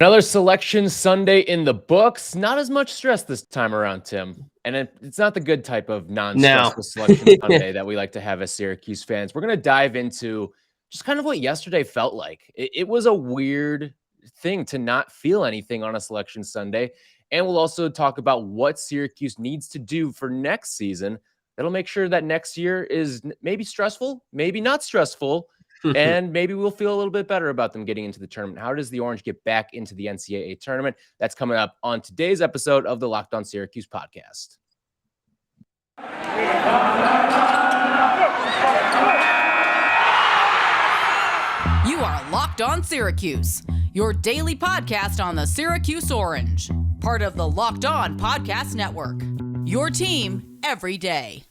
Another selection Sunday in the books. Not as much stress this time around, Tim. And it's not the good type of non-stressful selection Sunday that we like to have as Syracuse fans. We're going to dive into just kind of what yesterday felt like. It was a weird thing to not feel anything on a selection Sunday. And we'll also talk about what Syracuse needs to do for next season that'll make sure that next year is maybe stressful, maybe not stressful, and maybe we'll feel a little bit better about them getting into the tournament. How does the Orange get back into the NCAA tournament? That's coming up on today's episode of the Locked On Syracuse podcast. You are Locked On Syracuse, your daily podcast on the Syracuse Orange, part of the Locked On Podcast Network, your team every day.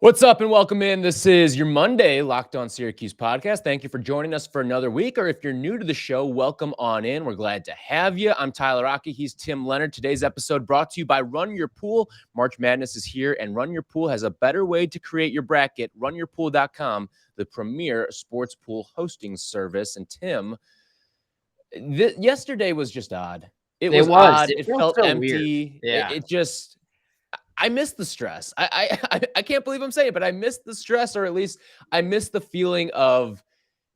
What's up and welcome in. This is your Monday Locked On Syracuse podcast. Thank you for joining us for another week, or if you're new to the show, welcome on in. We're glad to have you. I'm Tyler Aki. He's Tim Leonard. Today's episode brought to you by RunYourPool. March Madness is here, and RunYourPool has a better way to create your bracket. RunYourPool.com, the premier sports pool hosting service. And Tim, yesterday was just odd. It was odd. It felt so empty. Yeah. It just... I miss the stress. I can't believe I'm saying it, but I miss the stress, or at least I miss the feeling of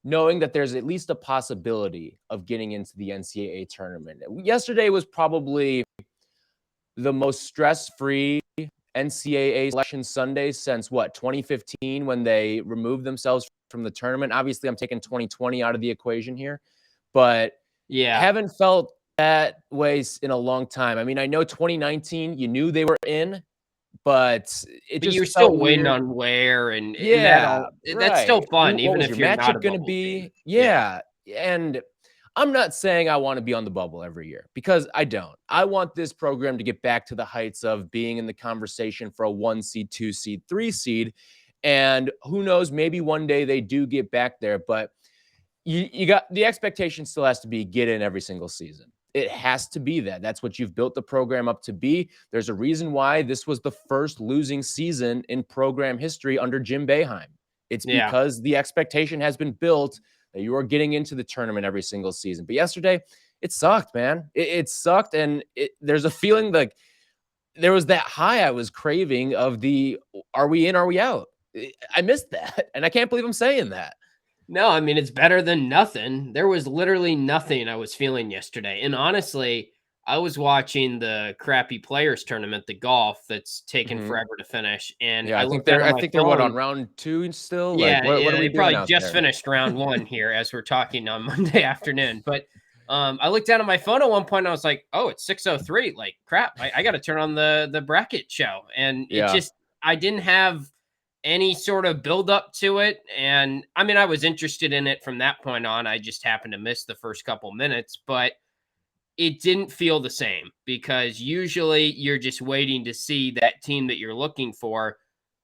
knowing that there's at least a possibility of getting into the NCAA tournament. Yesterday was probably the most stress-free NCAA selection Sunday since 2015, when they removed themselves from the tournament. Obviously, I'm taking 2020 out of the equation here, but I haven't felt that way in a long time. I mean, I know 2019, you knew they were in, but you're still waiting on where, and that's still fun, even if you're not going to be. Yeah. And I'm not saying I want to be on the bubble every year, because I don't. I want this program to get back to the heights of being in the conversation for a 1 seed, 2 seed, 3 seed. And who knows, maybe one day they do get back there, but you got the expectation still has to be get in every single season. It has to be that. That's what you've built the program up to be. There's a reason why this was the first losing season in program history under Jim Boeheim. It's because the expectation has been built that you are getting into the tournament every single season. But yesterday, it sucked, man. It sucked, and there's a feeling like there was that high I was craving of the are we in, are we out? I missed that, and I can't believe I'm saying that. No, I mean, it's better than nothing. There was literally nothing I was feeling yesterday. And honestly, I was watching the crappy players tournament, the golf that's taken forever to finish. And I think they're on round 2 still. Yeah, what are we they doing probably just finished round 1 here as we're talking on Monday afternoon. But I looked down at my phone at one point and I was like, oh, it's 6:03. Like, crap, I got to turn on the bracket show. And I didn't have any sort of build up to it. And I mean, I was interested in it from that point on. I just happened to miss the first couple minutes, but it didn't feel the same, because usually you're just waiting to see that team that you're looking for.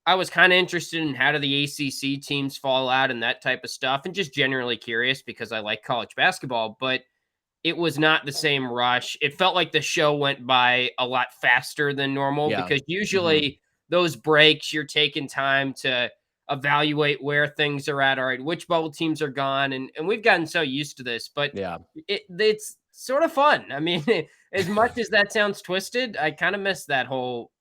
I was kind of interested in how do the ACC teams fall out and that type of stuff, and just generally curious because I like college basketball, but it was not the same rush. It felt like the show went by a lot faster than normal, because usually those breaks, you're taking time to evaluate where things are at. All right, which bubble teams are gone. And we've gotten so used to this, but it's sort of fun. I mean, as much as that sounds twisted, I kind of miss that whole,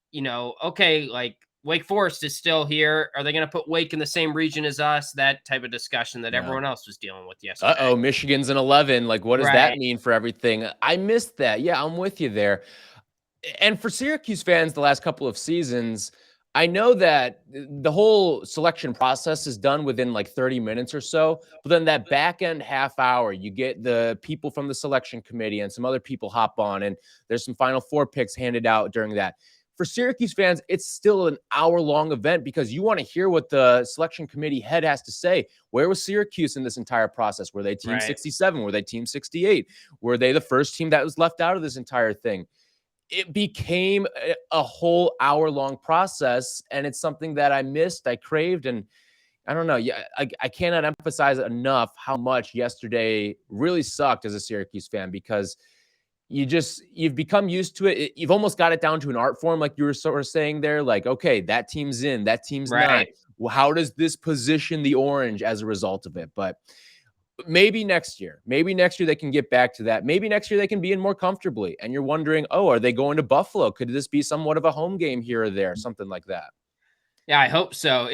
okay, like Wake Forest is still here. Are they going to put Wake in the same region as us? That type of discussion that everyone else was dealing with yesterday. Michigan's an 11. Like, what does that mean for everything? I missed that. Yeah, I'm with you there. And for Syracuse fans, the last couple of seasons, I know that the whole selection process is done within like 30 minutes or so. But then that back end half hour, you get the people from the selection committee and some other people hop on, and there's some Final Four picks handed out during that. For Syracuse fans, it's still an hour-long event, because you want to hear what the selection committee head has to say. Where was Syracuse in this entire process? Were they team 67? Were they team 68? Were they the first team that was left out of this entire thing? It became a whole hour-long process, and it's something that I missed, I craved, and I don't know. Yeah, I cannot emphasize enough how much yesterday really sucked as a Syracuse fan, because you've become used to it. You've almost got it down to an art form, like you were sort of saying there, like, okay, that team's in, that team's not. Right. Well, how does this position the Orange as a result of it? But maybe next year they can get back to that. Maybe next year they can be in more comfortably. And you're wondering, oh, are they going to Buffalo? Could this be somewhat of a home game here or there? Something like that. Yeah, I hope so.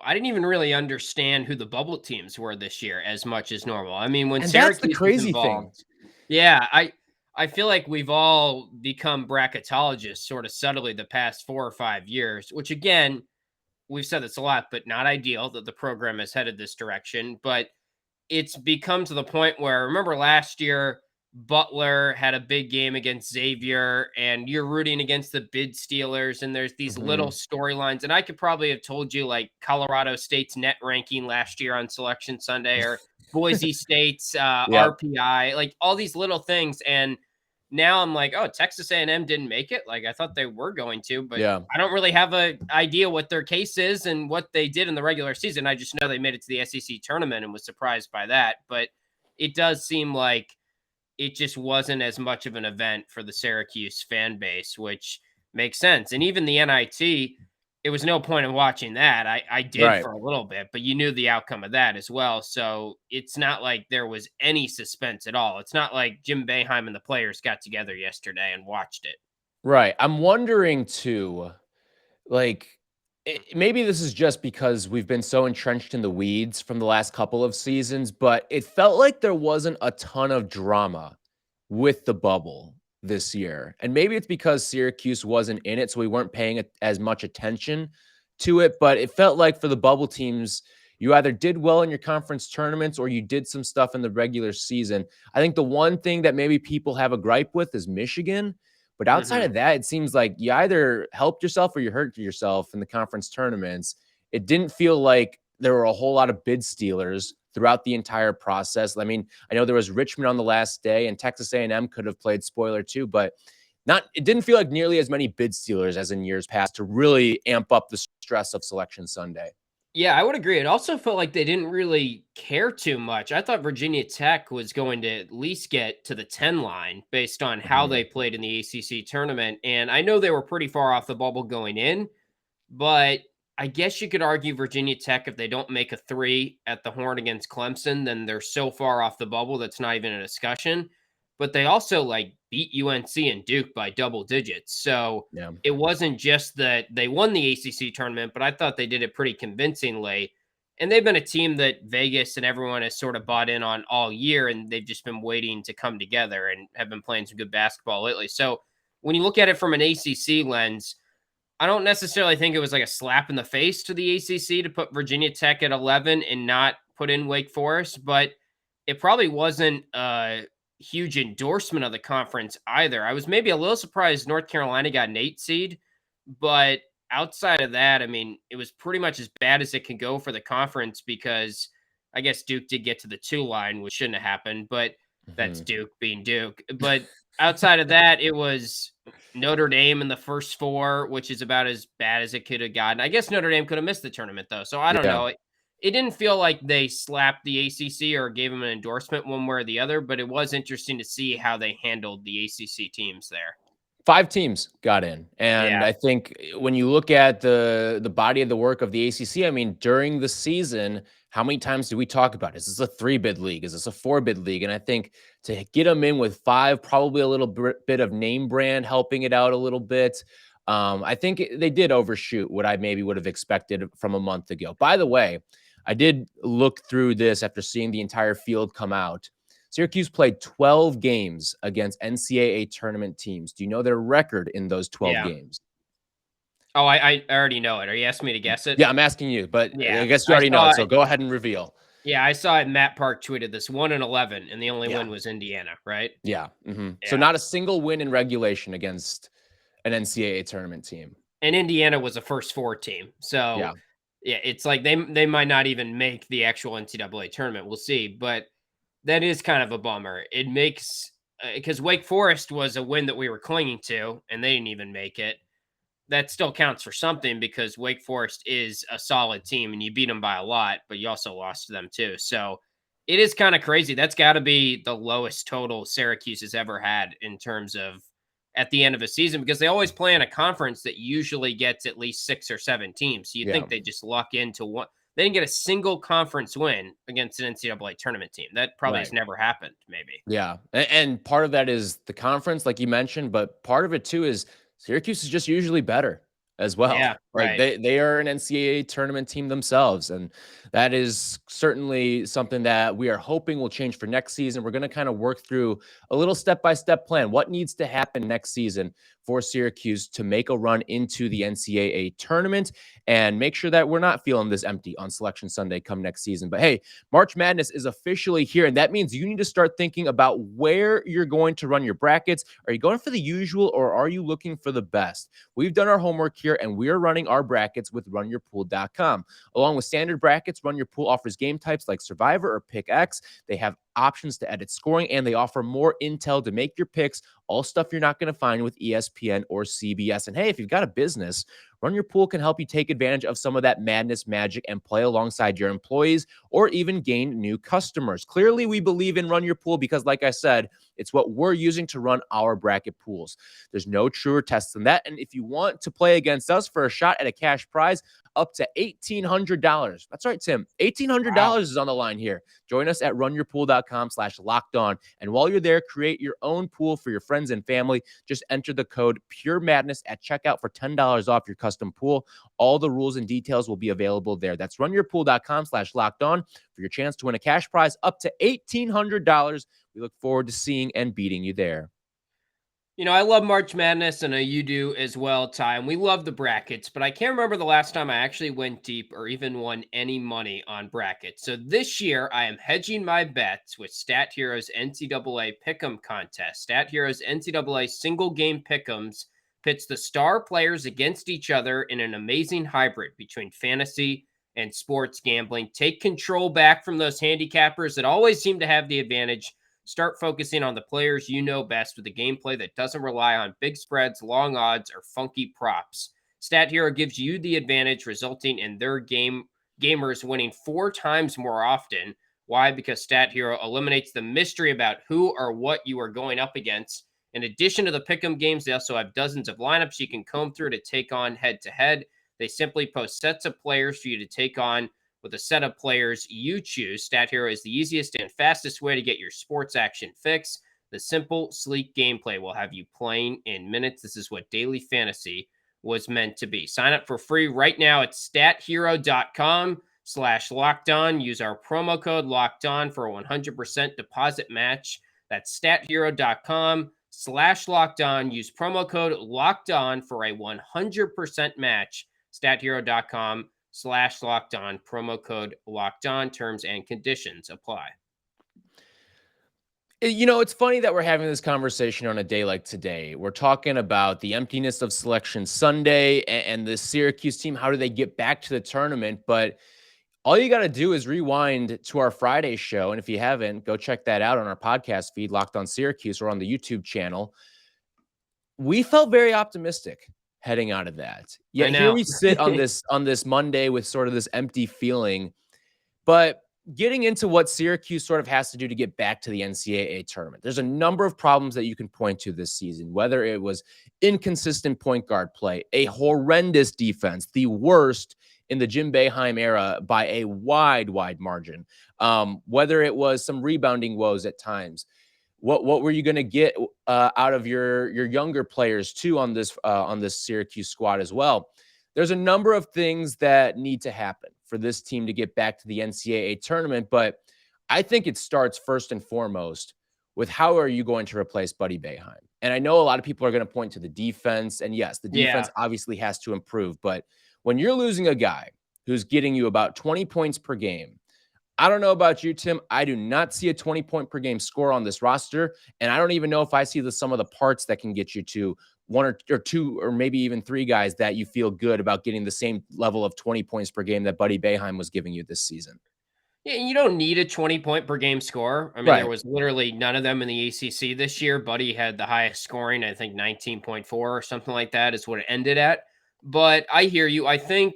I didn't even really understand who the bubble teams were this year as much as normal. I mean, when And Syracuse that's the crazy involved, thing. yeah, I feel like we've all become bracketologists sort of subtly the past 4 or 5 years, which again, we've said this a lot, but not ideal that the program is headed this direction. But it's become to the point where, remember last year, Butler had a big game against Xavier, and you're rooting against the bid Steelers, and there's these little storylines. And I could probably have told you like Colorado State's net ranking last year on Selection Sunday, or Boise State's RPI, like all these little things. And now I'm like, oh, Texas A&M didn't make it. Like I thought they were going to, but I don't really have an idea what their case is and what they did in the regular season. I just know they made it to the SEC tournament and was surprised by that. But it does seem like it just wasn't as much of an event for the Syracuse fan base, which makes sense. And even the NIT, it was no point in watching that. I did for a little bit, but you knew the outcome of that as well. So it's not like there was any suspense at all. It's not like Jim Boeheim and the players got together yesterday and watched it. Right. I'm wondering too, like, maybe this is just because we've been so entrenched in the weeds from the last couple of seasons, but it felt like there wasn't a ton of drama with the bubble this year. And maybe it's because Syracuse wasn't in it, so we weren't paying as much attention to it. But it felt like for the bubble teams, you either did well in your conference tournaments or you did some stuff in the regular season. I think the one thing that maybe people have a gripe with is Michigan. But outside of that, it seems like you either helped yourself or you hurt yourself in the conference tournaments. It didn't feel like there were a whole lot of bid stealers throughout the entire process. I mean, I know there was Richmond on the last day, and Texas A&M could have played spoiler too, but it didn't feel like nearly as many bid stealers as in years past to really amp up the stress of Selection Sunday. Yeah, I would agree. It also felt like they didn't really care too much. I thought Virginia Tech was going to at least get to the 10 line based on how they played in the ACC tournament. And I know they were pretty far off the bubble going in, but I guess you could argue Virginia Tech, if they don't make a 3 at the Horn against Clemson, then they're so far off the bubble that's not even a discussion. But they also like beat UNC and Duke by double digits. So it wasn't just that they won the ACC tournament, but I thought they did it pretty convincingly. And they've been a team that Vegas and everyone has sort of bought in on all year, and they've just been waiting to come together and have been playing some good basketball lately. So when you look at it from an ACC lens, I don't necessarily think it was like a slap in the face to the ACC to put Virginia Tech at 11 and not put in Wake Forest, but it probably wasn't huge endorsement of the conference either. I was maybe a little surprised North Carolina got an 8 seed, but outside of that, I mean, it was pretty much as bad as it can go for the conference because I guess Duke did get to the 2 line, which shouldn't have happened, but that's Duke being Duke. But outside of that, it was Notre Dame in the first 4, which is about as bad as it could have gotten. I guess Notre Dame could have missed the tournament though. So I don't know. It didn't feel like they slapped the ACC or gave them an endorsement one way or the other, but it was interesting to see how they handled the ACC teams there. 5 teams got in. And I think when you look at the body of the work of the ACC, I mean, during the season, how many times do we talk about, is this a 3-bid league? Is this a 4-bid league? And I think to get them in with 5, probably a little bit of name brand helping it out a little bit. I think they did overshoot what I maybe would have expected from a month ago. By the way, I did look through this after seeing the entire field come out. Syracuse played 12 games against NCAA tournament teams. Do you know their record in those 12 games? Oh, I already know it. Are you asking me to guess it? Yeah, I'm asking you, but I guess you already know it, so go ahead and reveal. Yeah, I saw it. Matt Park tweeted this 1-11, and the only win was Indiana, right? Yeah. So not a single win in regulation against an NCAA tournament team. And Indiana was a first 4 team. So yeah, it's like they might not even make the actual NCAA tournament. We'll see. But that is kind of a bummer. It makes because Wake Forest was a win that we were clinging to, and they didn't even make it. That still counts for something because Wake Forest is a solid team, and you beat them by a lot, but you also lost to them too. So It is kind of crazy. That's got to be the lowest total Syracuse has ever had in terms of at the end of a season, because they always play in a conference that usually gets at least 6 or 7 teams. So you'd think they just luck into one. They didn't get a single conference win against an NCAA tournament team. That probably has never happened, maybe. Yeah. And part of that is the conference, like you mentioned, but part of it too is Syracuse is just usually better as well. Yeah, Like right. they are an NCAA tournament team themselves. And that is certainly something that we are hoping will change for next season. We're going to kind of work through a little step-by-step plan. What needs to happen next season for Syracuse to make a run into the NCAA tournament and make sure that we're not feeling this empty on Selection Sunday come next season. But hey, March Madness is officially here, and that means you need to start thinking about where you're going to run your brackets. Are you going for the usual, or are you looking for the best? We've done our homework here, and we are running our brackets with RunYourPool.com. Along with standard brackets, Run Your Pool offers game types like Survivor or Pick X. They have options to edit scoring, and they offer more intel to make your picks, all stuff you're not going to find with ESPN or CBS. And hey, if you've got a business, Run Your Pool can help you take advantage of some of that madness magic and play alongside your employees or even gain new customers. Clearly, we believe in Run Your Pool because, like I said, it's what we're using to run our bracket pools. There's no truer test than that. And if you want to play against us for a shot at a cash prize, up to $1,800. That's right, Tim. $1,800 is on the line here. Join us at runyourpool.com/lockedon. And while you're there, create your own pool for your friends and family. Just enter the code PUREMADNESS at checkout for $10 off your custom pool. All the rules and details will be available there. That's runyourpool.com/lockedon for your chance to win a cash prize up to $1,800. We look forward to seeing and beating you there. I love March Madness, and I know you do as well, Ty. And we love the brackets, but I can't remember the last time I actually went deep or even won any money on brackets. So this year, I am hedging my bets with Stat Hero's NCAA Pick'em contest. Stat Hero's NCAA single game Pick'ems pits the star players against each other in an amazing hybrid between fantasy and sports gambling. Take control back from those handicappers that always seem to have the advantage. Start focusing on the players you know best with a gameplay that doesn't rely on big spreads, long odds, or funky props. Stat Hero gives you the advantage, resulting in their gamers winning 4 times more often. Why? Because Stat Hero eliminates the mystery about who or what you are going up against. In addition to the pick'em games, they also have dozens of lineups you can comb through to take on head-to-head. They simply post sets of players for you to take on with a set of players you choose. Stat Hero is the easiest and fastest way to get your sports action fix. The simple, sleek gameplay will have you playing in minutes. This is what daily fantasy was meant to be. Sign up for free right now at stathero.com/lockedon. Use our promo code LOCKEDON for a 100% deposit match. That's stathero.com/lockedon. Use promo code LOCKEDON for a 100% match. stathero.com/lockedon, promo code LOCKEDON. Terms and conditions apply. It's funny that we're having this conversation on a day like today. We're talking about the emptiness of Selection Sunday and the Syracuse team. How do they get back to the tournament? But all you got to do is rewind to our Friday show. And if you haven't, go check that out on our podcast feed, Locked on Syracuse, or on the YouTube channel. We felt very optimistic heading out of that. Yet here we sit on this Monday with sort of this empty feeling. But getting into what Syracuse sort of has to do to get back to the NCAA tournament, there's a number of problems that you can point to this season, whether it was inconsistent point guard play, a horrendous defense, the worst in the Jim Boeheim era by a wide margin, whether it was some rebounding woes at times. What were you going to get out of your younger players too on this Syracuse squad as well? There's a number of things that need to happen for this team to get back to the NCAA tournament, but I think it starts first and foremost with how are you going to replace Buddy Boeheim? And I know a lot of people are going to point to the defense, and yes, the defense obviously has to improve, but when you're losing a guy who's getting you about 20 points per game, I don't know about you, Tim. I do not see a 20-point per game score on this roster, and I don't even know if I see the sum of the parts that can get you to 1 or 2 or maybe even 3 guys that you feel good about getting the same level of 20 points per game that Buddy Boeheim was giving you this season. Yeah, you don't need a 20-point per game score. I mean, There was literally none of them in the ACC this year. Buddy had the highest scoring, I think 19.4 or something like that is what it ended at. But I hear you. I think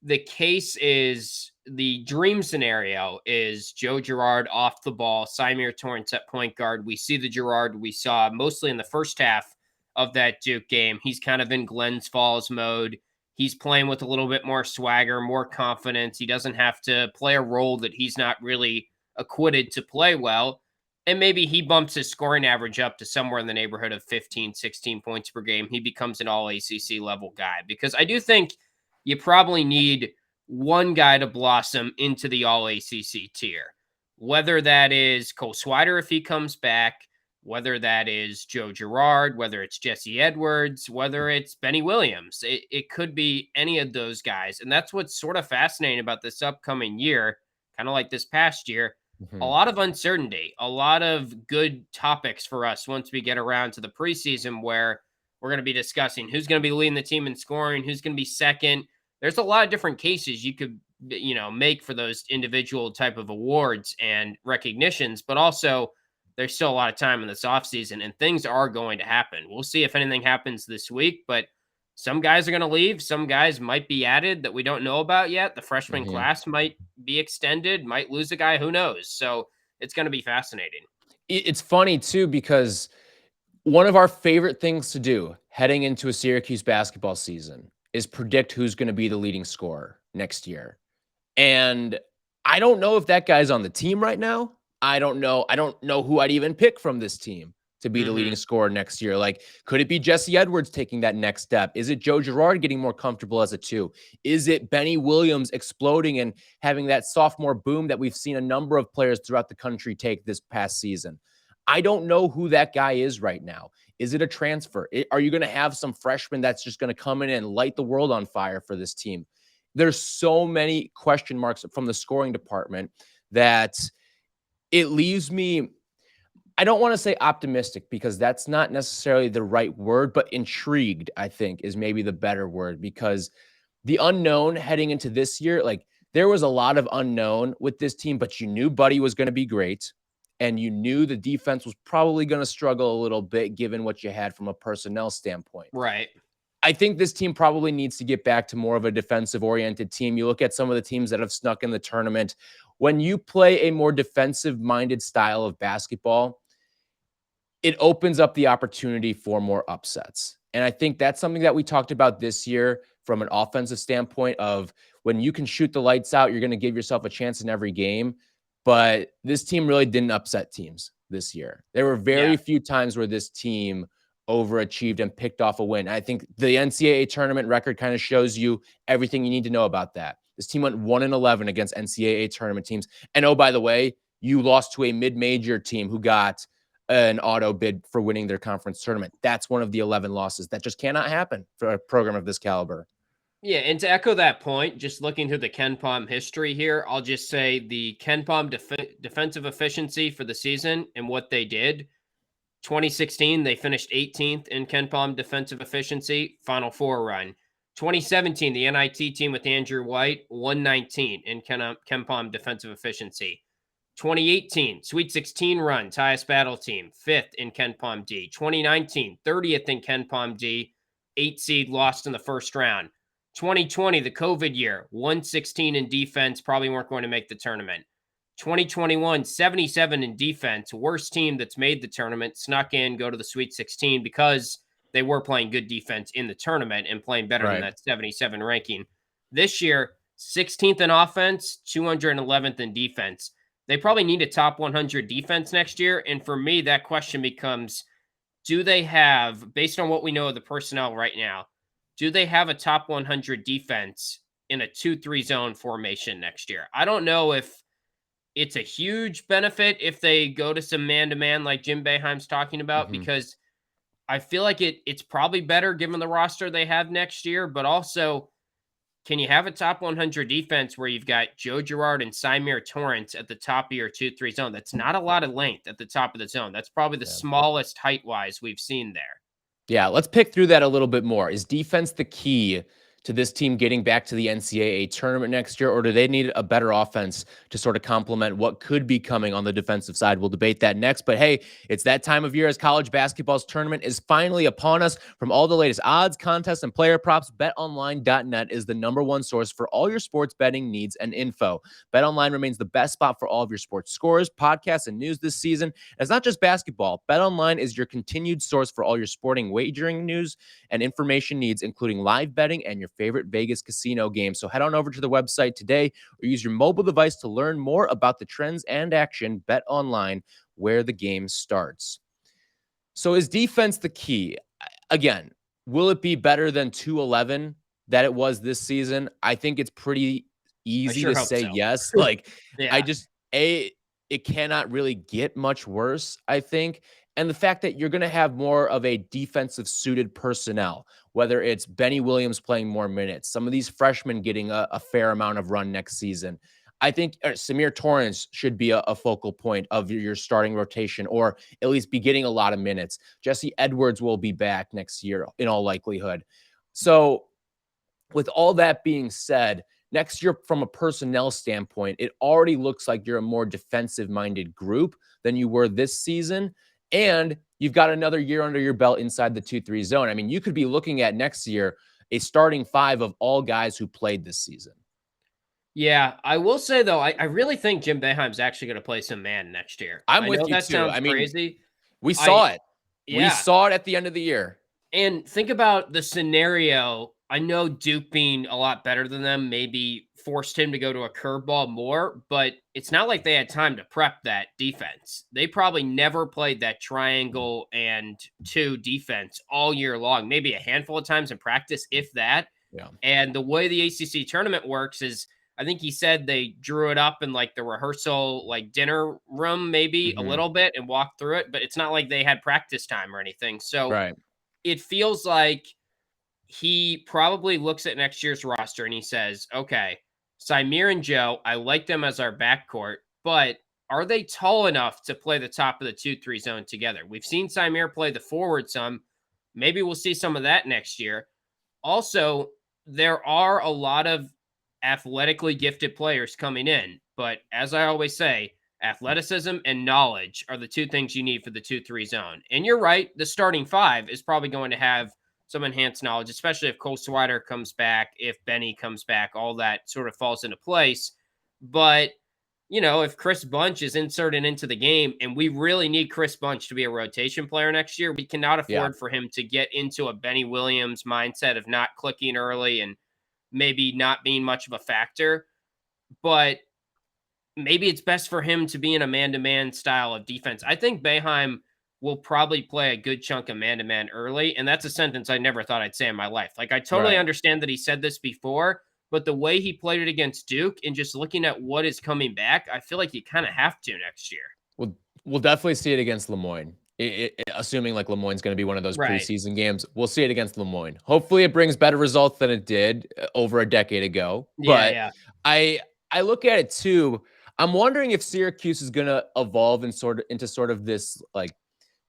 the case is the dream scenario is Joe Girard off the ball, Symir Torrance at point guard. We see the Girard we saw mostly in the first half of that Duke game. He's kind of in Glens Falls mode. He's playing with a little bit more swagger, more confidence. He doesn't have to play a role that he's not really acquitted to play well. And maybe he bumps his scoring average up to somewhere in the neighborhood of 15, 16 points per game. He becomes an all ACC level guy, because I do think you probably need one guy to blossom into the all ACC tier, whether that is Cole Swider if he comes back, whether that is Joe Girard, whether it's Jesse Edwards, whether it's Benny Williams. It could be any of those guys. And that's what's sort of fascinating about this upcoming year, kind of like this past year. A lot of uncertainty, a lot of good topics for us once we get around to the preseason, where we're going to be discussing who's going to be leading the team in scoring, who's going to be second. There's a lot of different cases you could, make for those individual type of awards and recognitions, but also there's still a lot of time in this offseason and things are going to happen. We'll see if anything happens this week, but some guys are going to leave. Some guys might be added that we don't know about yet. The freshman class might be extended, might lose a guy, who knows? So it's going to be fascinating. It's funny too, because one of our favorite things to do heading into a Syracuse basketball season is predict who's going to be the leading scorer next year. And I don't know if that guy's on the team right now. I don't know who I'd even pick from this team to be the leading scorer next year. Like, could it be Jesse Edwards taking that next step? Is it Joe Girard getting more comfortable as a 2? Is it Benny Williams exploding and having that sophomore boom that we've seen a number of players throughout the country take this past season? I don't know who that guy is right now. Is it a transfer? Are you going to have some freshman that's just going to come in and light the world on fire for this team? There's so many question marks from the scoring department that it leaves me, I don't want to say optimistic, because that's not necessarily the right word, but intrigued, I think, is maybe the better word, because the unknown heading into this year, like, there was a lot of unknown with this team, but you knew Buddy was going to be great, and you knew the defense was probably going to struggle a little bit given what you had from a personnel standpoint. Right. I think this team probably needs to get back to more of a defensive-oriented team. You look at some of the teams that have snuck in the tournament. When you play a more defensive-minded style of basketball, it opens up the opportunity for more upsets. And I think that's something that we talked about this year from an offensive standpoint of when you can shoot the lights out, you're going to give yourself a chance in every game. But this team really didn't upset teams this year. There were very few times where this team overachieved and picked off a win. I think the NCAA tournament record kind of shows you everything you need to know about that. This team went 1-11 against NCAA tournament teams. And oh, by the way, you lost to a mid-major team who got an auto bid for winning their conference tournament. That's one of the 11 losses. That just cannot happen for a program of this caliber. Yeah, and to echo that point, just looking through the KenPom history here, I'll just say the KenPom defensive efficiency for the season and what they did. 2016, they finished 18th in KenPom defensive efficiency, Final Four run. 2017, the NIT team with Andrew White, 119 in KenPom defensive efficiency. 2018, Sweet 16 run, Tyus Battle team, 5th in KenPom D. 2019, 30th in KenPom D, 8 seed, lost in the first round. 2020, the COVID year, 116 in defense, probably weren't going to make the tournament. 2021, 77 in defense, worst team that's made the tournament, snuck in, go to the Sweet 16 because they were playing good defense in the tournament and playing better than that 77 ranking. This year, 16th in offense, 211th in defense. They probably need a top 100 defense next year. And for me, that question becomes, do they have, based on what we know of the personnel right now, do they have a top 100 defense in a 2-3 zone formation next year? I don't know if it's a huge benefit if they go to some man-to-man like Jim Boeheim's talking about, because I feel like it's probably better given the roster they have next year, but also, can you have a top 100 defense where you've got Joe Girard and Symir Torrance at the top of your 2-3 zone? That's not a lot of length at the top of the zone. That's probably the smallest height-wise we've seen there. Yeah, let's pick through that a little bit more. Is defense the key to this team getting back to the NCAA tournament next year, or do they need a better offense to sort of complement what could be coming on the defensive side? We'll debate that next. But hey, it's that time of year as college basketball's tournament is finally upon us. From all the latest odds, contests, and player props, BetOnline.net is the #1 source for all your sports betting needs and info. BetOnline remains the best spot for all of your sports scores, podcasts, and news this season. And it's not just basketball. BetOnline is your continued source for all your sporting wagering news and information needs, including live betting and your favorite Vegas casino games. So head on over to the website today or use your mobile device to learn more about the trends and action. Bet online, where the game starts. So is defense the key? Again, will it be better than 211 that it was this season? I think it's pretty easy to say so. Yes. Like, yeah. It cannot really get much worse, I think. And the fact that you're going to have more of a defensive suited personnel, whether it's Benny Williams playing more minutes, some of these freshmen getting a fair amount of run next season. I think Samir Torrance should be a focal point of your starting rotation, or at least be getting a lot of minutes. Jesse Edwards will be back next year in all likelihood. So with all that being said, next year, from a personnel standpoint, it already looks like you're a more defensive-minded group than you were this season. And you've got another year under your belt inside the 2-3 zone. I mean, you could be looking at next year a starting 5 of all guys who played this season. Yeah, I will say, though, I really think Jim Boeheim's actually going to play some man next year. I'm with you, that too. Sounds crazy. We saw it. Yeah. We saw it at the end of the year. And think about the scenario. I know Duke being a lot better than them maybe forced him to go to a curveball more, but it's not like they had time to prep that defense. They probably never played that triangle and 2 defense all year long, maybe a handful of times in practice, if that. Yeah. And the way the ACC tournament works is, I think he said they drew it up in like the rehearsal, like dinner room, maybe a little bit, and walked through it, but it's not like they had practice time or anything. So it feels like he probably looks at next year's roster and he says, okay, Symir and Joe, I like them as our backcourt, but are they tall enough to play the top of the 2-3 zone together? We've seen Symir play the forward some. Maybe we'll see some of that next year. Also, there are a lot of athletically gifted players coming in, but as I always say, athleticism and knowledge are the 2 things you need for the 2-3 zone. And you're right, the starting 5 is probably going to have some enhanced knowledge, especially if Cole Swider comes back, if Benny comes back, all that sort of falls into place. But, you know, if Chris Bunch is inserted into the game, and we really need Chris Bunch to be a rotation player next year, we cannot afford for him to get into a Benny Williams mindset of not clicking early and maybe not being much of a factor. But maybe it's best for him to be in a man-to-man style of defense. I think Boeheim will probably play a good chunk of man-to-man early. And that's a sentence I never thought I'd say in my life. Like, I totally understand that he said this before, but the way he played it against Duke and just looking at what is coming back, I feel like you kind of have to next year. We'll definitely see it against Lemoyne. Assuming like Lemoyne's going to be one of those preseason games, we'll see it against Lemoyne. Hopefully it brings better results than it did over a decade ago. But I look at it too. I'm wondering if Syracuse is going to evolve into sort of this like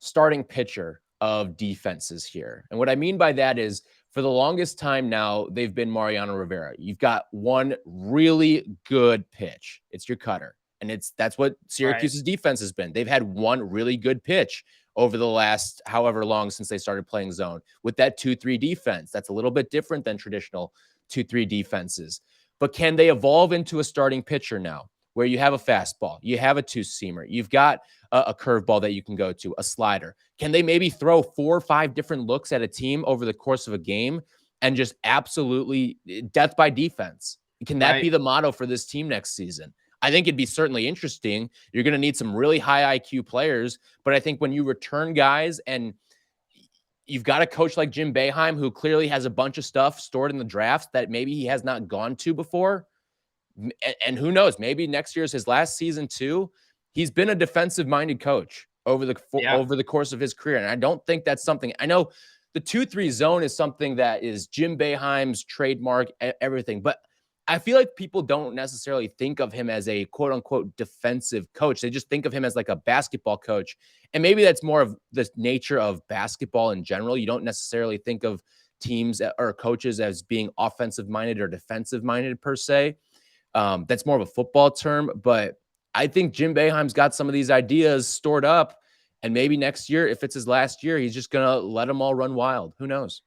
starting pitcher of defenses here. And what I mean by that is, for the longest time now, they've been Mariano Rivera. You've got one really good pitch. It's your cutter. And that's what Syracuse's defense has been. They've had one really good pitch over the last however long since they started playing zone with that 2-3 defense. That's a little bit different than traditional 2-3 defenses. But can they evolve into a starting pitcher now, where you have a fastball, you have a 2-seamer, you've got a curveball that you can go to, a slider? Can they maybe throw 4 or 5 different looks at a team over the course of a game and just absolutely death by defense? Can that be the motto for this team next season? I think it'd be certainly interesting. You're going to need some really high IQ players, but I think when you return guys and you've got a coach like Jim Boeheim, who clearly has a bunch of stuff stored in the drafts that maybe he has not gone to before, and who knows, maybe next year is his last season too. He's been a defensive-minded coach over the course of his career, and I don't think that's something. I know the 2-3 zone is something that is Jim Boeheim's trademark, everything, but I feel like people don't necessarily think of him as a quote-unquote defensive coach. They just think of him as like a basketball coach, and maybe that's more of the nature of basketball in general. You don't necessarily think of teams or coaches as being offensive minded or defensive minded per se. That's more of a football term, but I think Jim Boeheim's got some of these ideas stored up, and maybe next year, if it's his last year, he's just going to let them all run wild. Who knows?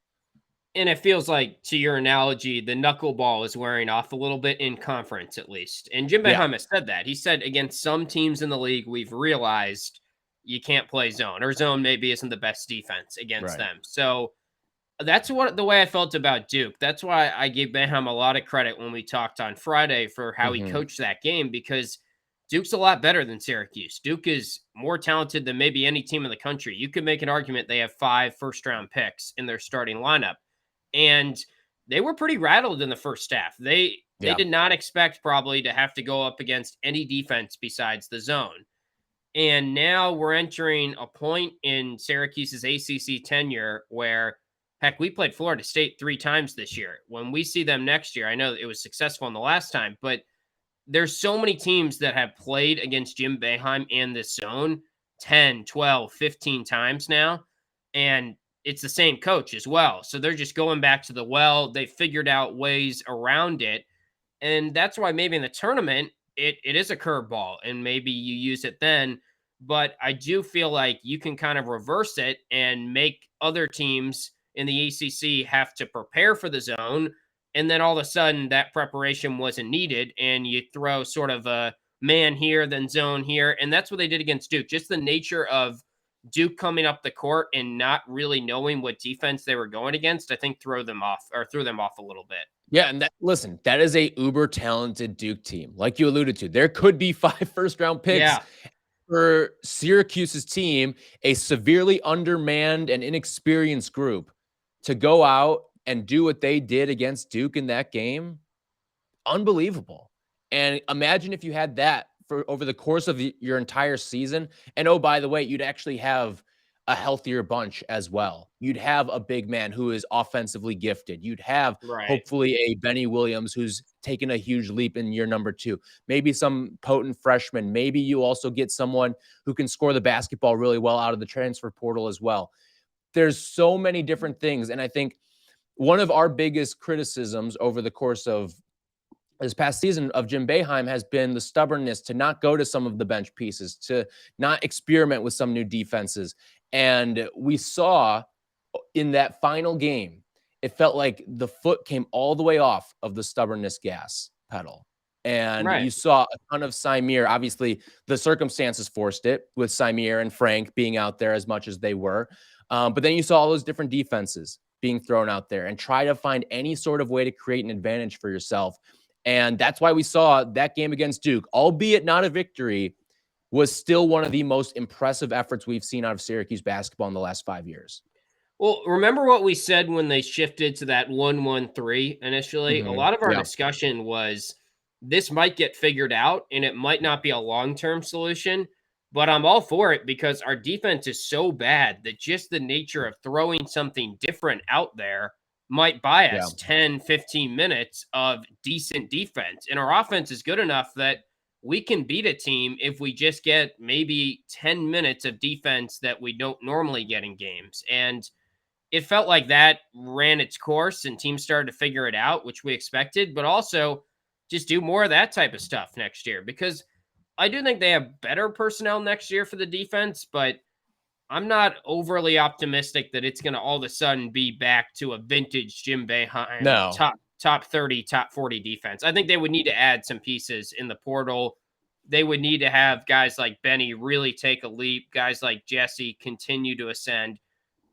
And it feels like, to your analogy, the knuckleball is wearing off a little bit in conference, at least. And Jim Boeheim has said that. He said, against some teams in the league, we've realized you can't play zone, or zone maybe isn't the best defense against them. So that's the way I felt about Duke. That's why I gave Boeheim a lot of credit when we talked on Friday for how he coached that game, because Duke's a lot better than Syracuse. Duke is more talented than maybe any team in the country. You could make an argument they have 5 first-round picks in their starting lineup. And they were pretty rattled in the first half. They did not expect probably to have to go up against any defense besides the zone. And now we're entering a point in Syracuse's ACC tenure where, heck, we played Florida State 3 times this year. When we see them next year, I know it was successful in the last time, but there's so many teams that have played against Jim Boeheim and this zone 10, 12, 15 times now. And it's the same coach as well. So they're just going back to the well. They figured out ways around it. And that's why maybe in the tournament, it is a curveball and maybe you use it then. But I do feel like you can kind of reverse it and make other teams in the ACC have to prepare for the zone. And then all of a sudden that preparation wasn't needed. And you throw sort of a man here, then zone here. And that's what they did against Duke. Just the nature of Duke coming up the court and not really knowing what defense they were going against, I think threw them off a little bit. Yeah, and that is a uber talented Duke team. Like you alluded to, there could be 5 first-round picks for Syracuse's team, a severely undermanned and inexperienced group, to go out and do what they did against Duke in that game. Unbelievable. And imagine if you had that for over the course of your entire season. And oh, by the way, you'd actually have a healthier bunch as well. You'd have a big man who is offensively gifted. You'd have hopefully a Benny Williams who's taken a huge leap in year number 2. Maybe some potent freshman. Maybe you also get someone who can score the basketball really well out of the transfer portal as well. There's so many different things. And I think one of our biggest criticisms over the course of this past season of Jim Boeheim has been the stubbornness to not go to some of the bench pieces, to not experiment with some new defenses. And we saw in that final game, it felt like the foot came all the way off of the stubbornness gas pedal. And you saw a ton of Symir. Obviously, the circumstances forced it with Symir and Frank being out there as much as they were. But then you saw all those different defenses being thrown out there and try to find any sort of way to create an advantage for yourself. And that's why we saw that game against Duke, albeit not a victory, was still one of the most impressive efforts we've seen out of Syracuse basketball in the last 5 years. Well, remember what we said when they shifted to that 1-1-3 initially? A lot of our discussion was this might get figured out and it might not be a long-term solution, but I'm all for it because our defense is so bad that just the nature of throwing something different out there might buy us 10, 15 minutes of decent defense. And our offense is good enough that we can beat a team if we just get maybe 10 minutes of defense that we don't normally get in games. And it felt like that ran its course and teams started to figure it out, which we expected, but also just do more of that type of stuff next year, because I do think they have better personnel next year for the defense, but I'm not overly optimistic that it's going to all of a sudden be back to a vintage Jim Boeheim top 30, top 40 defense. I think they would need to add some pieces in the portal. They would need to have guys like Benny really take a leap, guys like Jesse continue to ascend.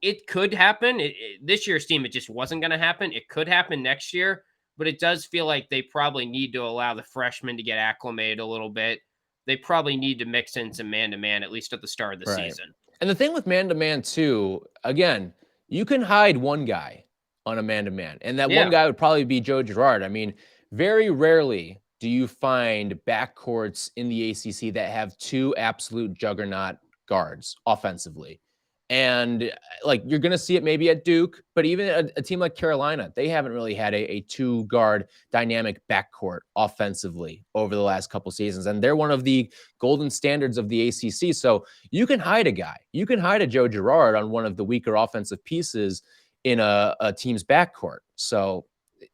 It could happen. This year's team, it just wasn't going to happen. It could happen next year, but it does feel like they probably need to allow the freshmen to get acclimated a little bit. They probably need to mix in some man-to-man, at least at the start of the season. And the thing with man-to-man, too, again, you can hide one guy on a man-to-man, and that one guy would probably be Joe Girard. I mean, very rarely do you find backcourts in the ACC that have 2 absolute juggernaut guards offensively. And like you're going to see it maybe at Duke, but even a team like Carolina, they haven't really had a 2-guard dynamic backcourt offensively over the last couple seasons. And they're one of the golden standards of the ACC. So you can hide a guy. You can hide a Joe Girard on one of the weaker offensive pieces in a team's backcourt. So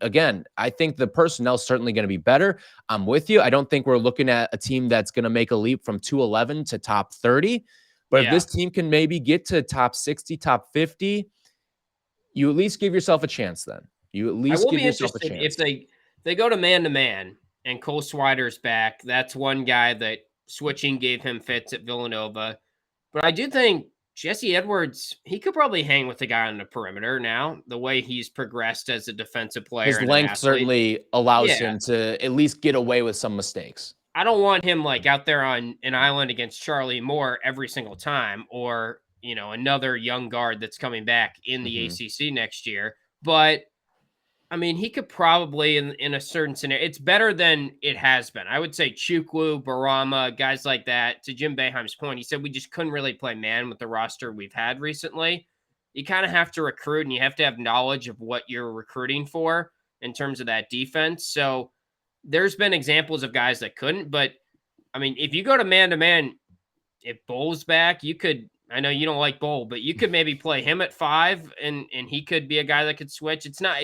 again, I think the personnel is certainly going to be better. I'm with you. I don't think we're looking at a team that's going to make a leap from 211 to top 30. But if this team can maybe get to top 60, top 50, you at least give yourself a chance then. You at least give yourself a chance. If they go to man and Cole Swider's back, that's one guy that switching gave him fits at Villanova. But I do think Jesse Edwards, he could probably hang with the guy on the perimeter now, the way he's progressed as a defensive player. His length certainly allows him to at least get away with some mistakes. I don't want him like out there on an island against Charlie Moore every single time, or, another young guard that's coming back in the ACC next year. But I mean, he could probably in a certain scenario, it's better than it has been. I would say Chukwu, Barama, guys like that. To Jim Boeheim's point, he said we just couldn't really play man with the roster we've had recently. You kind of have to recruit, and you have to have knowledge of what you're recruiting for in terms of that defense. So there's been examples of guys that couldn't, but I mean, if you go to man, if Bull's back, you could, I know you don't like Bull, but you could maybe play him at 5 and he could be a guy that could switch. It's not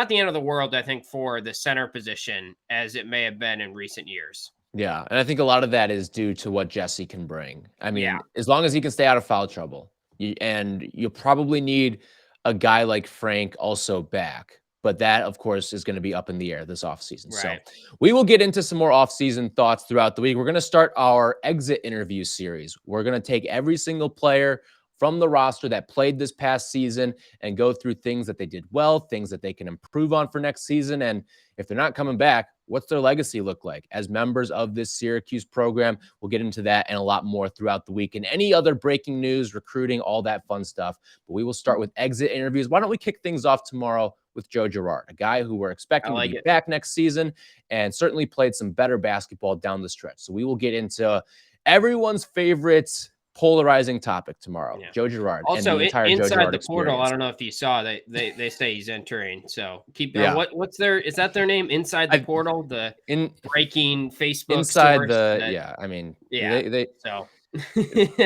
the end of the world, I think, for the center position as it may have been in recent years. Yeah. And I think a lot of that is due to what Jesse can bring. I mean, as long as he can stay out of foul trouble, and you'll probably need a guy like Frank also back. But that, of course, is going to be up in the air this offseason. Right. So we will get into some more offseason thoughts throughout the week. We're going to start our exit interview series. We're going to take every single player from the roster that played this past season and go through things that they did well, things that they can improve on for next season. And if they're not coming back, what's their legacy look like as members of this Syracuse program? We'll get into that and a lot more throughout the week, and any other breaking news, recruiting, all that fun stuff. But we will start with exit interviews. Why don't we kick things off tomorrow with Joe Girard, a guy who we're expecting to be back next season and certainly played some better basketball down the stretch. So we will get into everyone's favorite polarizing topic tomorrow. Joe Girard. Also, and the entire inside Joe Girard the portal, experience. I don't know if you saw they say he's entering. So keep what's is that their name? Inside the portal, breaking Facebook inside source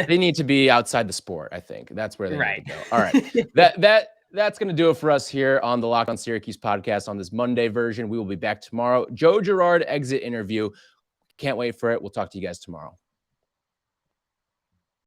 they need to be outside the sport. I think that's where they need to go. All right. That's going to do it for us here on the Locked on Syracuse podcast on this Monday version. We will be back tomorrow. Joe Girard exit interview. Can't wait for it. We'll talk to you guys tomorrow.